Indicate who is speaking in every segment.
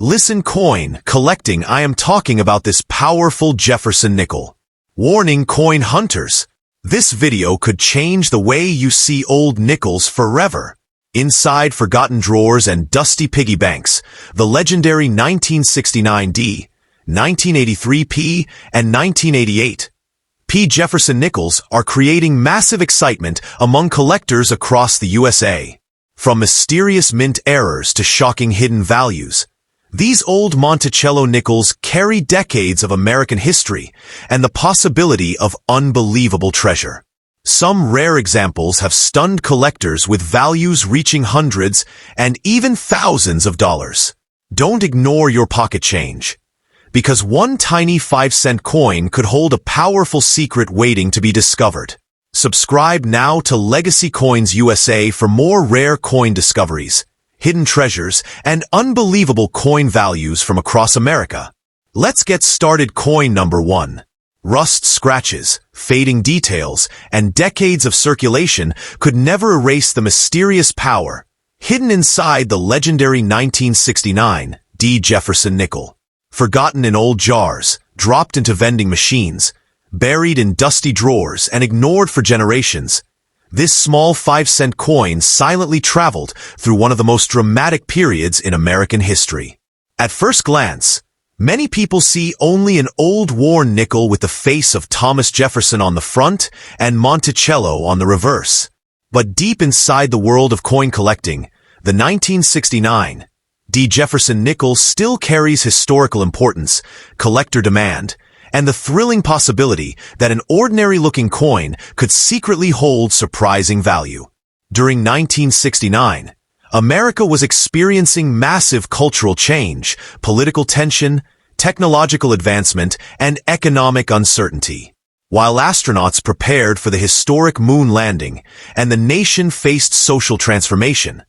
Speaker 1: Listen coin, collecting, I am talking about this powerful Jefferson nickel. Warning coin hunters. This video could change the way you see old nickels forever. Inside forgotten drawers and dusty piggy banks, the legendary 1969 D, 1983 P, and 1988 P Jefferson nickels are creating massive excitement among collectors across the USA. From mysterious mint errors to shocking hidden values, these old Monticello nickels carry decades of American history and the possibility of unbelievable treasure. Some rare examples have stunned collectors with values reaching hundreds and even thousands of dollars. Don't ignore your pocket change, because one tiny 5-cent coin could hold a powerful secret waiting to be discovered. Subscribe now to Legacy Coins USA for more rare coin discoveries, hidden treasures, and unbelievable coin values from across America. Let's get started. Coin number 1. Rust, scratches, fading details, and decades of circulation could never erase the mysterious power hidden inside the legendary 1969 D. Jefferson nickel. Forgotten in old jars, dropped into vending machines, buried in dusty drawers, and ignored for generations, this small 5-cent coin silently traveled through one of the most dramatic periods in American history. At first glance, many people see only an old worn nickel with the face of Thomas Jefferson on the front and Monticello on the reverse. But deep inside the world of coin collecting, the 1969 D. Jefferson nickel still carries historical importance, collector demand, and the thrilling possibility that an ordinary-looking coin could secretly hold surprising value. During 1969, America was experiencing massive cultural change, political tension, technological advancement, and economic uncertainty. While astronauts prepared for the historic moon landing and the nation faced social transformation,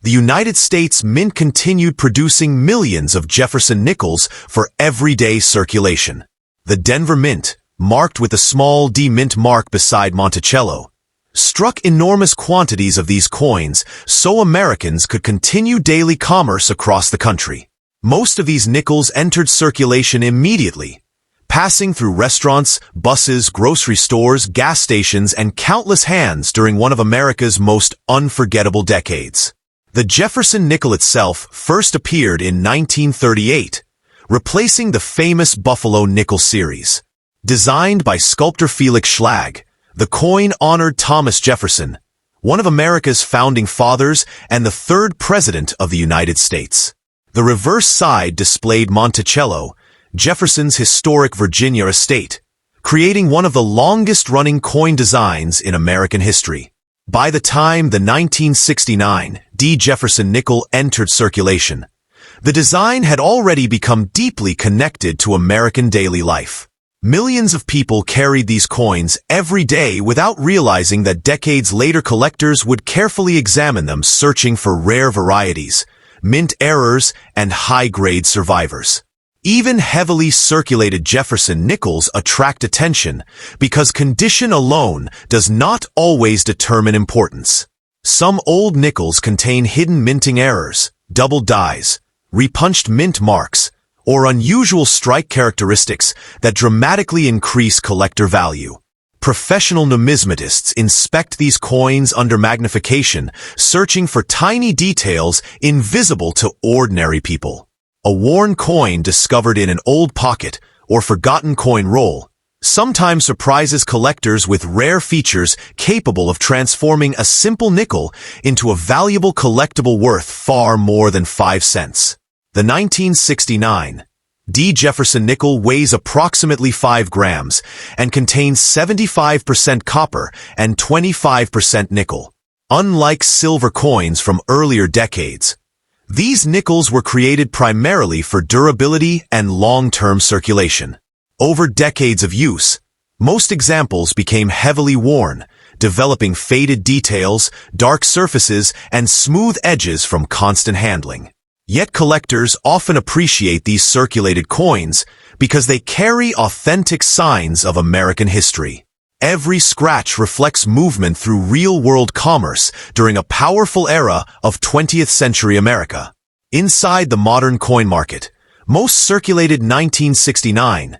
Speaker 1: the United States Mint continued producing millions of Jefferson nickels for everyday circulation. The Denver Mint, marked with a small D mint mark beside Monticello, struck enormous quantities of these coins so Americans could continue daily commerce across the country. Most of these nickels entered circulation immediately, passing through restaurants, buses, grocery stores, gas stations, and countless hands during one of America's most unforgettable decades. The Jefferson nickel itself first appeared in 1938, replacing the famous Buffalo nickel series. Designed by sculptor Felix Schlag, the coin honored Thomas Jefferson, one of America's founding fathers and the third president of the United States. The reverse side displayed Monticello, Jefferson's historic Virginia estate, creating one of the longest-running coin designs in American history. By the time the 1969 D. Jefferson nickel entered circulation, the design had already become deeply connected to American daily life. Millions of people carried these coins every day without realizing that decades later collectors would carefully examine them, searching for rare varieties, mint errors, and high-grade survivors. Even heavily circulated Jefferson nickels attract attention because condition alone does not always determine importance. Some old nickels contain hidden minting errors, double dies, repunched mint marks, or unusual strike characteristics that dramatically increase collector value. Professional numismatists inspect these coins under magnification, searching for tiny details invisible to ordinary people. A worn coin discovered in an old pocket or forgotten coin roll sometimes surprises collectors with rare features capable of transforming a simple nickel into a valuable collectible worth far more than 5 cents. The 1969 D. Jefferson nickel weighs approximately 5 grams and contains 75% copper and 25% nickel. Unlike silver coins from earlier decades, these nickels were created primarily for durability and long-term circulation. Over decades of use, most examples became heavily worn, developing faded details, dark surfaces, and smooth edges from constant handling. Yet collectors often appreciate these circulated coins because they carry authentic signs of American history. Every scratch reflects movement through real-world commerce during a powerful era of 20th century America. Inside the modern coin market, most circulated 1969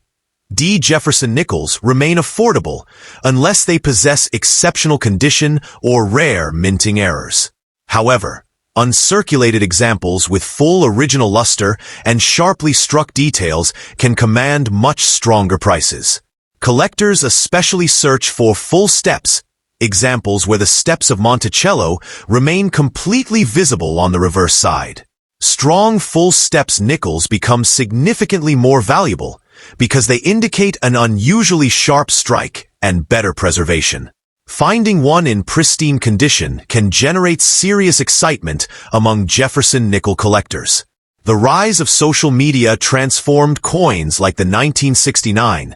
Speaker 1: D. Jefferson nickels remain affordable unless they possess exceptional condition or rare minting errors. However, uncirculated examples with full original luster and sharply struck details can command much stronger prices. Collectors especially search for full steps, examples where the steps of Monticello remain completely visible on the reverse side. Strong full steps nickels become significantly more valuable because they indicate an unusually sharp strike and better preservation. Finding one in pristine condition can generate serious excitement among Jefferson nickel collectors. The rise of social media transformed coins like the 1969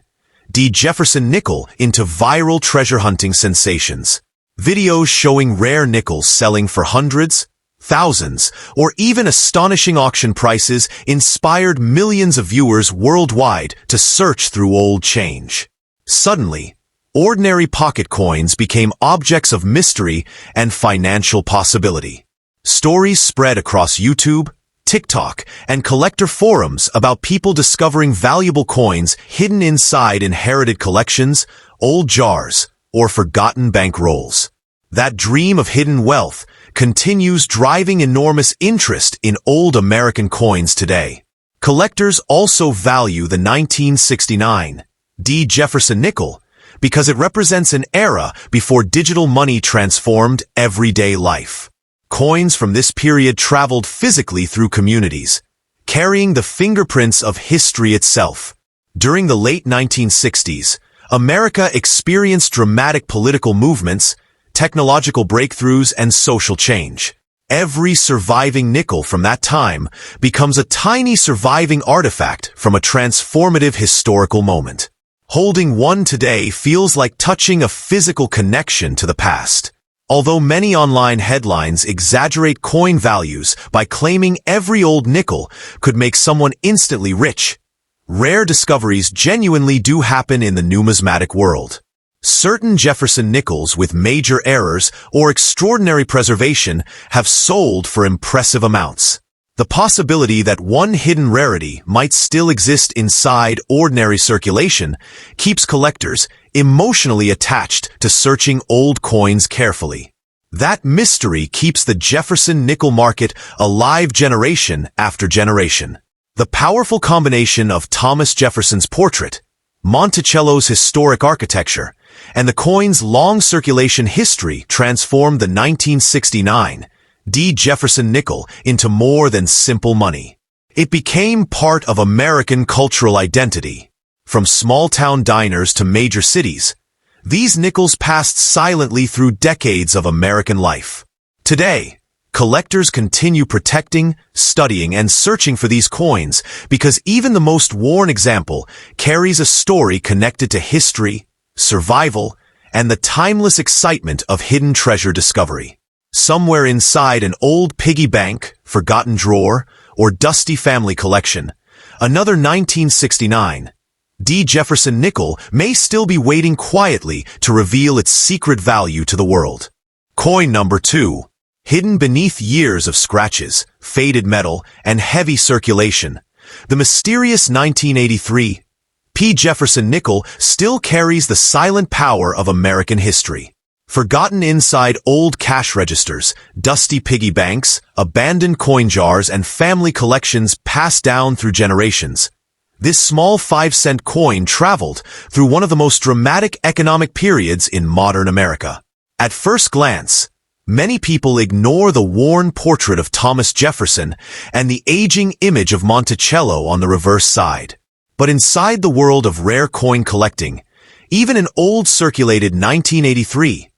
Speaker 1: D. Jefferson nickel into viral treasure hunting sensations. Videos showing rare nickels selling for hundreds, thousands, or even astonishing auction prices inspired millions of viewers worldwide to search through old change. Suddenly, ordinary pocket coins became objects of mystery and financial possibility. Stories spread across YouTube, TikTok, and collector forums about people discovering valuable coins hidden inside inherited collections, old jars, or forgotten bank rolls. That dream of hidden wealth continues driving enormous interest in old American coins today. Collectors also value the 1969 D. Jefferson nickel because it represents an era before digital money transformed everyday life. Coins from this period traveled physically through communities, carrying the fingerprints of history itself. During the late 1960s, America experienced dramatic political movements, technological breakthroughs, and social change. Every surviving nickel from that time becomes a tiny surviving artifact from a transformative historical moment. Holding one today feels like touching a physical connection to the past. Although many online headlines exaggerate coin values by claiming every old nickel could make someone instantly rich, rare discoveries genuinely do happen in the numismatic world. Certain Jefferson nickels with major errors or extraordinary preservation have sold for impressive amounts. The possibility that one hidden rarity might still exist inside ordinary circulation keeps collectors emotionally attached to searching old coins carefully. That mystery keeps the Jefferson nickel market alive generation after generation. The powerful combination of Thomas Jefferson's portrait, Monticello's historic architecture, and the coin's long circulation history transformed the 1969 D. Jefferson nickel into more than simple money. It became part of American cultural identity. From small-town diners to major cities, these nickels passed silently through decades of American life. Today, collectors continue protecting, studying, and searching for these coins because even the most worn example carries a story connected to history, survival, and the timeless excitement of hidden treasure discovery. Somewhere inside an old piggy bank, forgotten drawer, or dusty family collection, another 1969 D. Jefferson nickel may still be waiting quietly to reveal its secret value to the world. Coin number 2. Hidden beneath years of scratches, faded metal, and heavy circulation, the mysterious 1983 P. Jefferson nickel still carries the silent power of American history. Forgotten inside old cash registers, dusty piggy banks, abandoned coin jars, and family collections passed down through generations, this small 5-cent coin traveled through one of the most dramatic economic periods in modern America. At first glance, many people ignore the worn portrait of Thomas Jefferson and the aging image of Monticello on the reverse side. But inside the world of rare coin collecting, even an old circulated 1983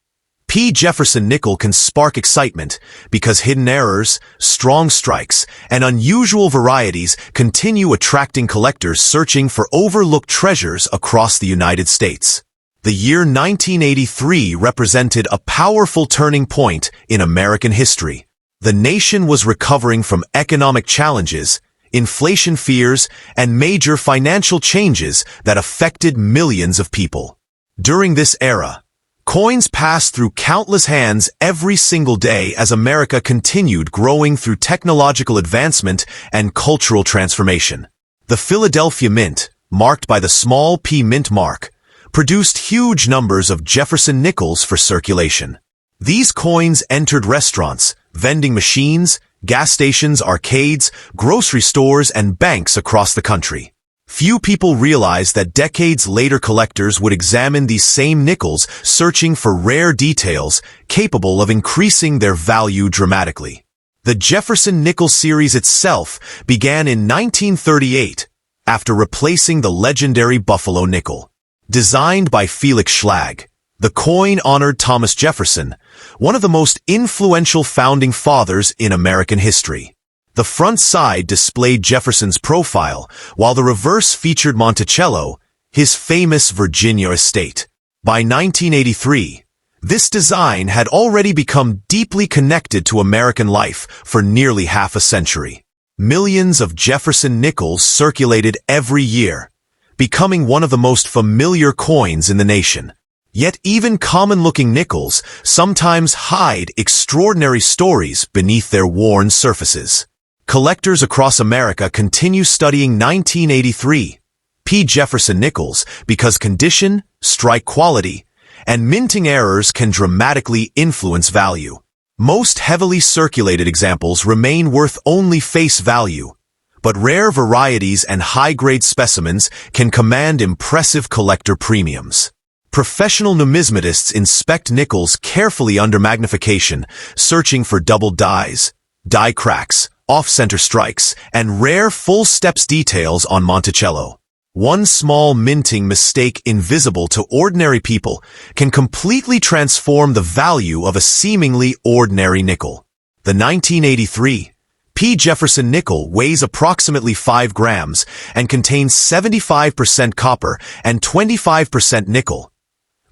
Speaker 1: P. Jefferson nickel can spark excitement because hidden errors, strong strikes, and unusual varieties continue attracting collectors searching for overlooked treasures across the United States. The year 1983 represented a powerful turning point in American history. The nation was recovering from economic challenges, inflation fears, and major financial changes that affected millions of people. During this era, Coins passed through countless hands every single day as America continued growing through technological advancement and cultural transformation. The Philadelphia Mint, marked by the small p mint mark, produced huge numbers of Jefferson nickels for circulation. These coins entered restaurants, vending machines, gas stations, arcades, grocery stores, and banks across the country. Few people realized that decades later collectors would examine these same nickels, searching for rare details capable of increasing their value dramatically. The Jefferson nickel series itself began in 1938, after replacing the legendary Buffalo nickel. Designed by Felix Schlag, the coin honored Thomas Jefferson, one of the most influential founding fathers in American history. The front side displayed Jefferson's profile, while the reverse featured Monticello, his famous Virginia estate. By 1983, this design had already become deeply connected to American life for nearly half a century. Millions of Jefferson nickels circulated every year, becoming one of the most familiar coins in the nation. Yet even common-looking nickels sometimes hide extraordinary stories beneath their worn surfaces. Collectors across America continue studying 1983 P. Jefferson nickels because condition, strike quality, and minting errors can dramatically influence value. Most heavily circulated examples remain worth only face value, but rare varieties and high-grade specimens can command impressive collector premiums. Professional numismatists inspect nickels carefully under magnification, searching for double dies, die cracks, off-center strikes, and rare full steps details on Monticello. One small minting mistake invisible to ordinary people can completely transform the value of a seemingly ordinary nickel. The 1983 P. Jefferson nickel weighs approximately 5 grams and contains 75% copper and 25% nickel,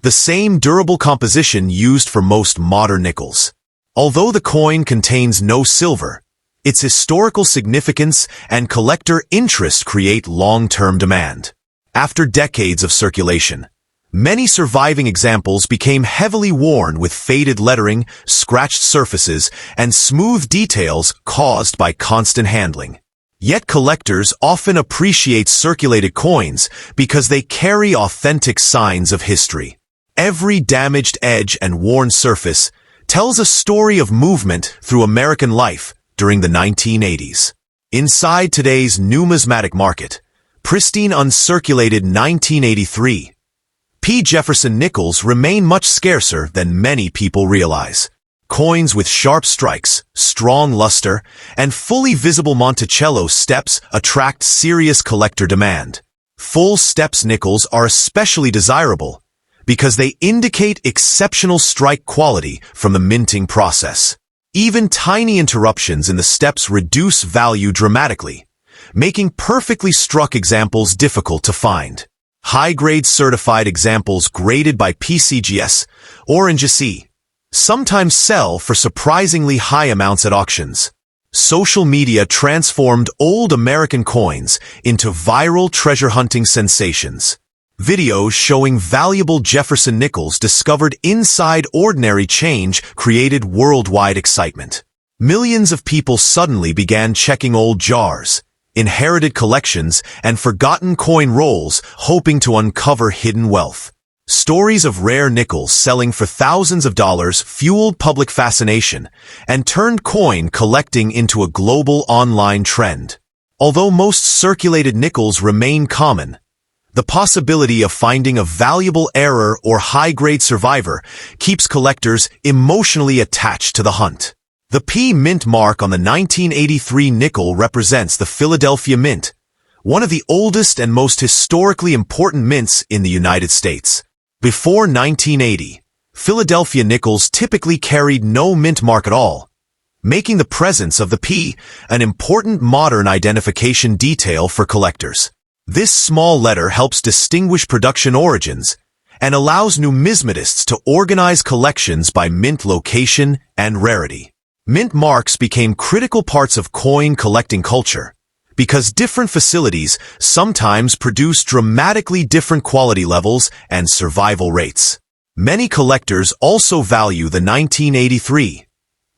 Speaker 1: the same durable composition used for most modern nickels. Although the coin contains no silver, its historical significance and collector interest create long-term demand. After decades of circulation, many surviving examples became heavily worn with faded lettering, scratched surfaces, and smooth details caused by constant handling. Yet collectors often appreciate circulated coins because they carry authentic signs of history. Every damaged edge and worn surface tells a story of movement through American life during the 1980s. Inside today's numismatic market, pristine uncirculated 1983 P. Jefferson nickels remain much scarcer than many people realize. Coins with sharp strikes, strong luster, and fully visible Monticello steps attract serious collector demand. Full steps nickels are especially desirable because they indicate exceptional strike quality from the minting process. Even tiny interruptions in the steps reduce value dramatically, making perfectly struck examples difficult to find. High-grade certified examples graded by PCGS or NGC sometimes sell for surprisingly high amounts at auctions. Social media transformed old American coins into viral treasure hunting sensations. Videos showing valuable Jefferson nickels discovered inside ordinary change created worldwide excitement. Millions of people suddenly began checking old jars, inherited collections, and forgotten coin rolls, hoping to uncover hidden wealth. Stories of rare nickels selling for thousands of dollars fueled public fascination and turned coin collecting into a global online trend. Although most circulated nickels remain common, the possibility of finding a valuable error or high-grade survivor keeps collectors emotionally attached to the hunt. The P Mint mark on the 1983 nickel represents the Philadelphia Mint, one of the oldest and most historically important mints in the United States. Before 1980, Philadelphia nickels typically carried no mint mark at all, making the presence of the P an important modern identification detail for collectors. This small letter helps distinguish production origins and allows numismatists to organize collections by mint location and rarity. Mint marks became critical parts of coin collecting culture because different facilities sometimes produce dramatically different quality levels and survival rates. Many collectors also value the 1983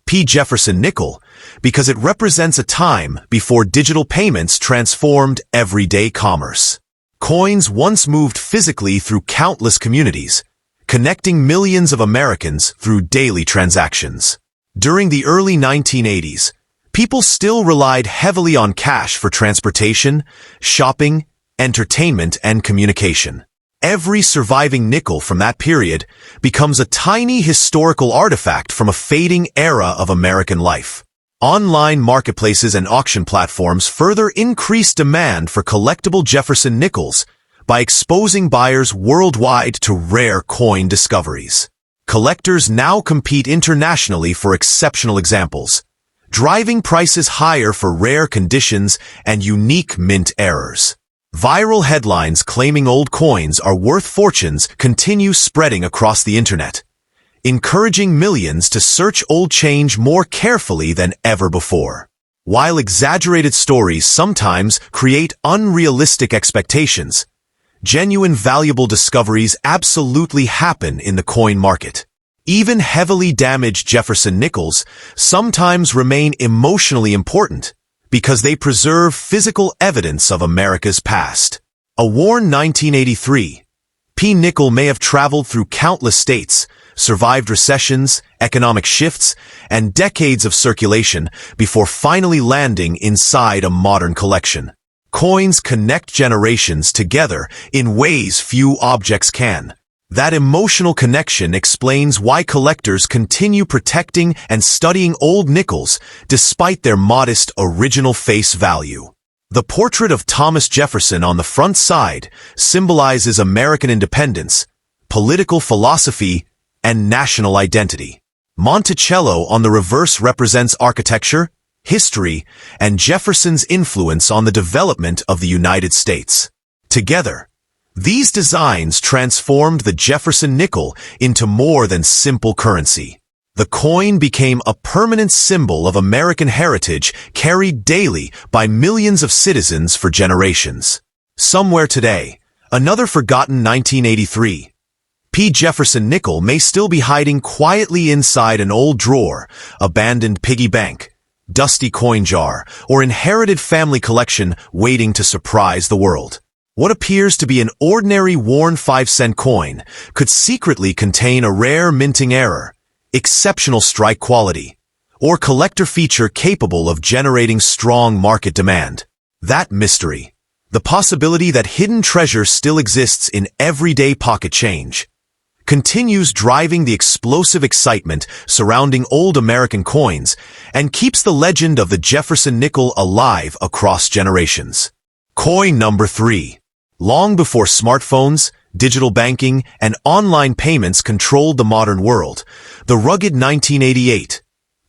Speaker 1: P. Jefferson nickel because it represents a time before digital payments transformed everyday commerce. Coins once moved physically through countless communities, connecting millions of Americans through daily transactions. During the early 1980s, people still relied heavily on cash for transportation, shopping, entertainment, and communication. Every surviving nickel from that period becomes a tiny historical artifact from a fading era of American life. Online marketplaces and auction platforms further increased demand for collectible Jefferson nickels by exposing buyers worldwide to rare coin discoveries. Collectors now compete internationally for exceptional examples, driving prices higher for rare conditions and unique mint errors. Viral headlines claiming old coins are worth fortunes continue spreading across the internet, encouraging millions to search old change more carefully than ever before. While exaggerated stories sometimes create unrealistic expectations, genuine valuable discoveries absolutely happen in the coin market. Even heavily damaged Jefferson nickels sometimes remain emotionally important because they preserve physical evidence of America's past. A worn 1983 P nickel may have traveled through countless states, survived recessions, economic shifts, and decades of circulation before finally landing inside a modern collection. Coins connect generations together in ways few objects can. That emotional connection explains why collectors continue protecting and studying old nickels despite their modest original face value. The portrait of Thomas Jefferson on the front side symbolizes American independence, political philosophy, and national identity. Monticello on the reverse represents architecture, history, and Jefferson's influence on the development of the United States. Together, these designs transformed the Jefferson nickel into more than simple currency. The coin became a permanent symbol of American heritage carried daily by millions of citizens for generations. Somewhere today, another forgotten 1983 P. Jefferson nickel may still be hiding quietly inside an old drawer, abandoned piggy bank, dusty coin jar, or inherited family collection waiting to surprise the world. What appears to be an ordinary worn 5-cent coin could secretly contain a rare minting error, exceptional strike quality, or collector feature capable of generating strong market demand. That mystery, the possibility that hidden treasure still exists in everyday pocket change, continues driving the explosive excitement surrounding old American coins and keeps the legend of the Jefferson nickel alive across generations. Coin number 3. Long before smartphones, digital banking, and online payments controlled the modern world, the rugged 1988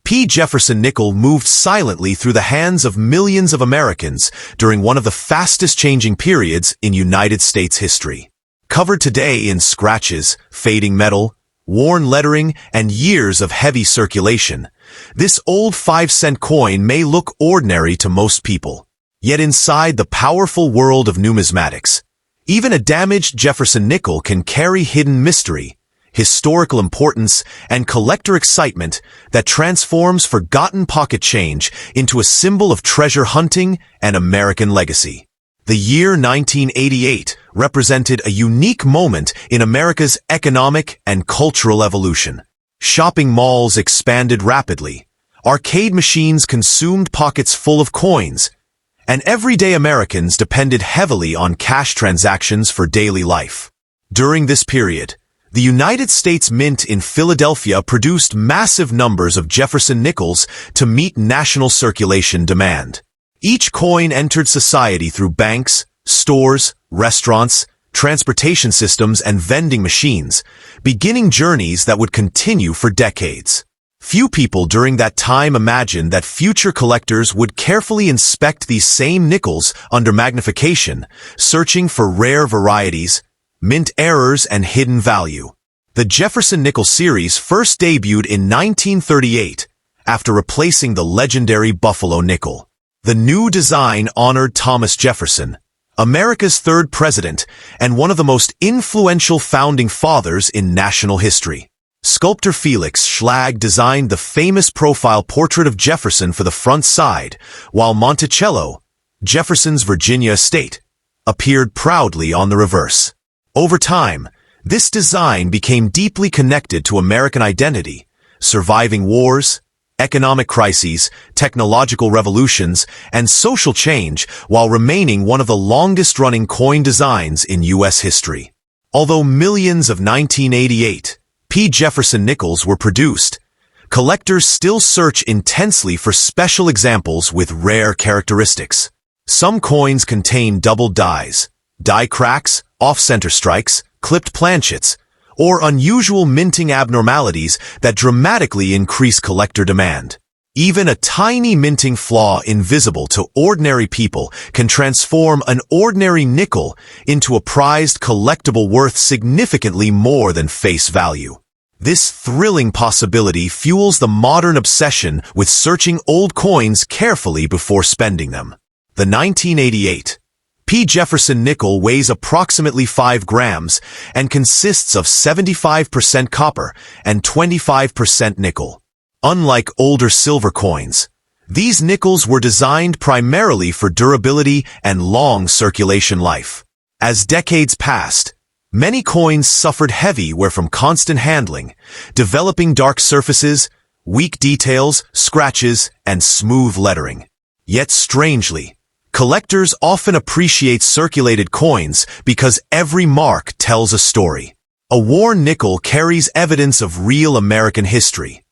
Speaker 1: P. Jefferson nickel moved silently through the hands of millions of Americans during one of the fastest changing periods in United States history. Covered today in scratches, fading metal, worn lettering, and years of heavy circulation, this old 5-cent coin may look ordinary to most people. Yet inside the powerful world of numismatics, even a damaged Jefferson nickel can carry hidden mystery, historical importance, and collector excitement that transforms forgotten pocket change into a symbol of treasure hunting and American legacy. The year 1988 represented a unique moment in America's economic and cultural evolution. Shopping malls expanded rapidly, arcade machines consumed pockets full of coins, and everyday Americans depended heavily on cash transactions for daily life. During this period, the United States Mint in Philadelphia produced massive numbers of Jefferson nickels to meet national circulation demand. Each coin entered society through banks, stores, restaurants, transportation systems, and vending machines, beginning journeys that would continue for decades. Few people during that time imagined that future collectors would carefully inspect these same nickels under magnification, searching for rare varieties, mint errors, and hidden value. The Jefferson nickel series first debuted in 1938 after replacing the legendary Buffalo nickel. The new design honored Thomas Jefferson, America's third president and one of the most influential founding fathers in national history. Sculptor Felix Schlag designed the famous profile portrait of Jefferson for the front side, while Monticello, Jefferson's Virginia estate, appeared proudly on the reverse. Over time, this design became deeply connected to American identity, surviving wars, economic crises, technological revolutions, and social change while remaining one of the longest-running coin designs in U.S. history. Although millions of 1988 P. Jefferson nickels were produced, collectors still search intensely for special examples with rare characteristics. Some coins contain doubled dies, die cracks, off-center strikes, clipped planchets, or unusual minting abnormalities that dramatically increase collector demand. Even a tiny minting flaw invisible to ordinary people can transform an ordinary nickel into a prized collectible worth significantly more than face value. This thrilling possibility fuels the modern obsession with searching old coins carefully before spending them. The 1988 P. Jefferson nickel weighs approximately 5 grams and consists of 75% copper and 25% nickel. Unlike older silver coins, these nickels were designed primarily for durability and long circulation life. As decades passed, many coins suffered heavy wear from constant handling, developing dark surfaces, weak details, scratches, and smooth lettering. Yet strangely, collectors often appreciate circulated coins because every mark tells a story. A worn nickel carries evidence of real American history,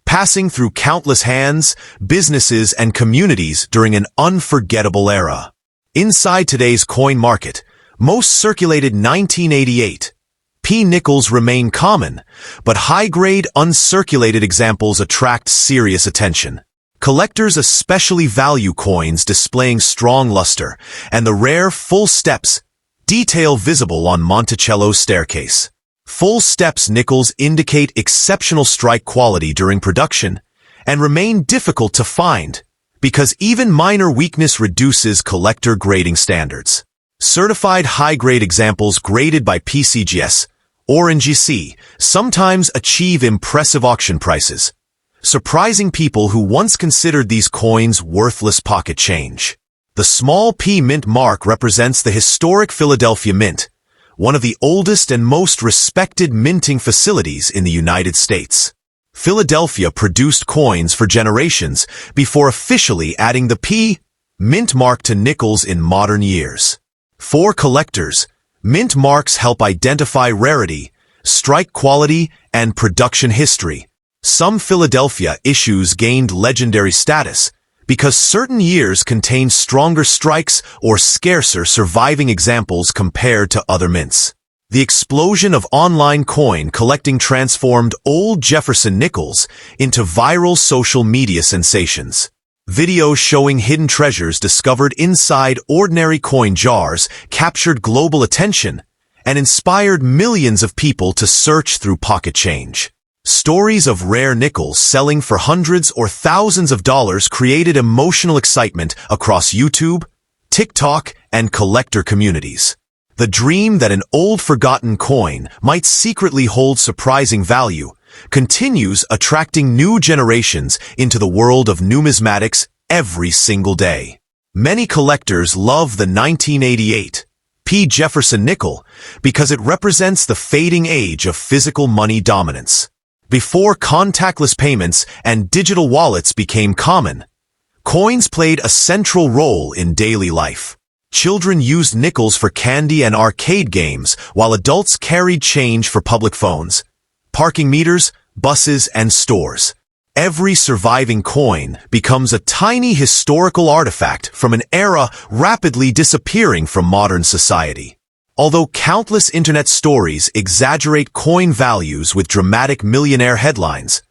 Speaker 1: passing through countless hands, businesses, and communities during an unforgettable era. Inside today's coin market, most circulated 1988 P nickels remain common, but high-grade uncirculated examples attract serious attention. Collectors especially value coins displaying strong luster and the rare full steps detail visible on Monticello's staircase. Full steps nickels indicate exceptional strike quality during production and remain difficult to find because even minor weakness reduces collector grading standards. Certified high-grade examples graded by PCGS or NGC sometimes achieve impressive auction prices, surprising people who once considered these coins worthless pocket change. The small P mint mark represents the historic Philadelphia Mint, one of the oldest and most respected minting facilities in the United States. Philadelphia produced coins for generations before officially adding the P mint mark to nickels in modern years. For collectors, mint marks help identify rarity, strike quality, and production history. Some Philadelphia issues gained legendary status because certain years contained stronger strikes or scarcer surviving examples compared to other mints. The explosion of online coin collecting transformed old Jefferson nickels into viral social media sensations. Videos showing hidden treasures discovered inside ordinary coin jars captured global attention and inspired millions of people to search through pocket change. Stories of rare nickels selling for hundreds or thousands of dollars created emotional excitement across YouTube, TikTok, and collector communities. The dream that an old forgotten coin might secretly hold surprising value continues attracting new generations into the world of numismatics every single day. Many collectors love the 1988 P. Jefferson nickel because it represents the fading age of physical money dominance. Before contactless payments and digital wallets became common, coins played a central role in daily life. Children used nickels for candy and arcade games, while adults carried change for public phones, parking meters, buses, and stores. Every surviving coin becomes a tiny historical artifact from an era rapidly disappearing from modern society. Although countless internet stories exaggerate coin values with dramatic millionaire headlines,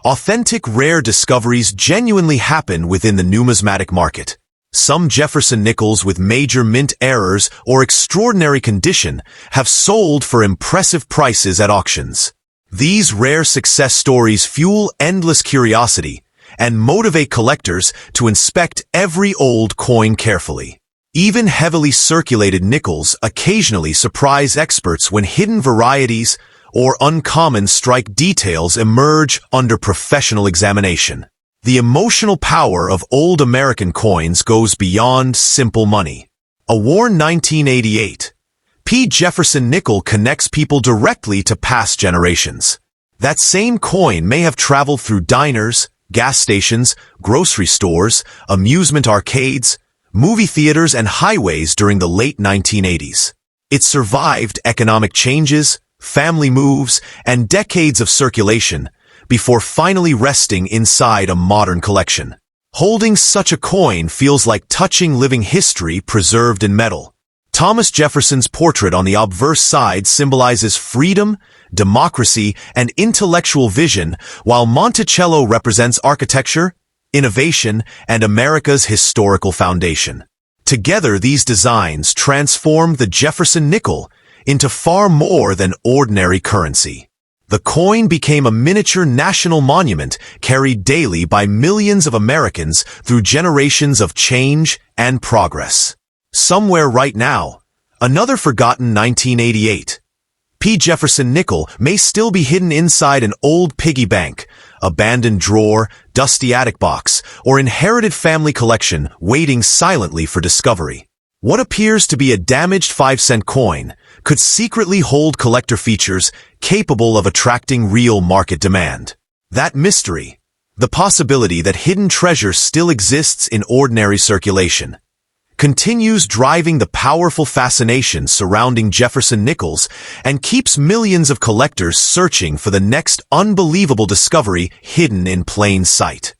Speaker 1: authentic rare discoveries genuinely happen within the numismatic market. Some Jefferson nickels with major mint errors or extraordinary condition have sold for impressive prices at auctions. These rare success stories fuel endless curiosity and motivate collectors to inspect every old coin carefully. Even heavily circulated nickels occasionally surprise experts when hidden varieties or uncommon strike details emerge under professional examination. The emotional power of old American coins goes beyond simple money. A worn 1988 P. Jefferson nickel connects people directly to past generations. That same coin may have traveled through diners, gas stations, grocery stores, amusement arcades, movie theaters, and highways during the late 1980s. It survived economic changes, family moves, and decades of circulation before finally resting inside a modern collection. Holding such a coin feels like touching living history preserved in metal. Thomas Jefferson's portrait on the obverse side symbolizes freedom, democracy, and intellectual vision, while Monticello represents architecture, innovation, and America's historical foundation. Together, these designs transformed the Jefferson nickel into far more than ordinary currency. The coin became a miniature national monument carried daily by millions of Americans through generations of change and progress. Somewhere right now, another forgotten 1988 P. Jefferson nickel may still be hidden inside an old piggy bank, abandoned drawer, dusty attic box, or inherited family collection waiting silently for discovery. What appears to be a damaged 5-cent coin could secretly hold collector features capable of attracting real market demand. That mystery, the possibility that hidden treasure still exists in ordinary circulation, continues driving the powerful fascination surrounding Jefferson nickels and keeps millions of collectors searching for the next unbelievable discovery hidden in plain sight.